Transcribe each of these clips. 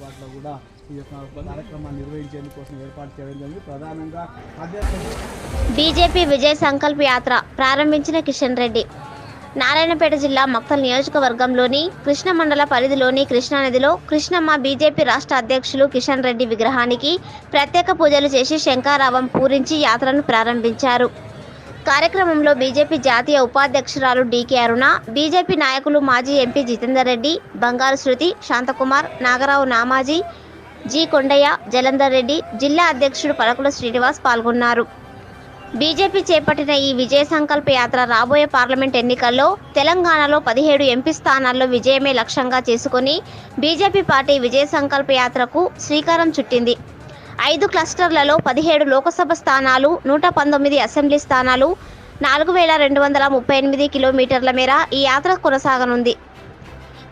వాటిలో కూడా ఈ యొక్క కార్యక్రమాన్ని నిర్వహించేందుకోసం ఏర్పాటు చేయడం జరిగింది. ప్రధానంగా బీజేపీ విజయ్ సంకల్ప్ యాత్ర ప్రారంభించిన కిషన్ రెడ్డి. నారాయణపేట జిల్లా మక్తల్ నియోజకవర్గంలోని కృష్ణ మండల పరిధిలోని కృష్ణానదిలో కృష్ణమ్మ బీజేపీ రాష్ట్ర అధ్యక్షులు కిషన్ రెడ్డి విగ్రహానికి ప్రత్యేక పూజలు చేసి శంఖారావం పూరించి యాత్రను ప్రారంభించారు. కార్యక్రమంలో బీజేపీ జాతీయ ఉపాధ్యక్షురాలు డీకే అరుణ, బీజేపీ నాయకులు మాజీ ఎంపీ జితేందర్ రెడ్డి, బంగారు శృతి, శాంతకుమార్, నాగరావు నామాజీ, జి కొండయ్య, జలంధర్ రెడ్డి, జిల్లా అధ్యక్షుడు పలకుల శ్రీనివాస్ పాల్గొన్నారు. బీజేపీ చేపట్టిన ఈ విజయ సంకల్ప యాత్ర రాబోయే పార్లమెంట్ ఎన్నికల్లో తెలంగాణలో 17 ఎంపీ స్థానాల్లో విజయమే లక్ష్యంగా చేసుకుని బీజేపీ పార్టీ విజయ సంకల్ప యాత్రకు శ్రీకారం చుట్టింది. 5 క్లస్టర్లలో 17 లోకసభ స్థానాలు, 119 అసెంబ్లీ స్థానాలు, 4238 కిలోమీటర్ల మేర ఈ యాత్ర కొనసాగనుంది.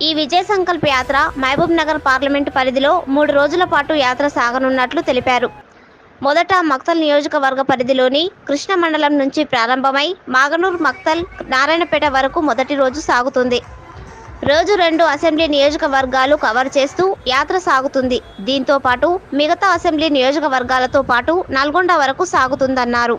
ఈ విజయ సంకల్ప యాత్ర మహబూబ్ నగర్ పార్లమెంటు పరిధిలో 3 రోజుల పాటు యాత్ర సాగనున్నట్లు తెలిపారు. మొదట మక్తల్ నియోజకవర్గ పరిధిలోని కృష్ణ మండలం నుంచి ప్రారంభమై మాగనూర్, మక్తల్, నారాయణపేట వరకు మొదటి రోజు సాగుతుంది. రోజు 2 అసెంబ్లీ నియోజకవర్గాలు కవర్ చేస్తూ యాత్ర సాగుతుంది. దీంతో పాటు మిగతా అసెంబ్లీ నియోజకవర్గాలతో పాటు నల్గొండ వరకు సాగుతుందన్నారు.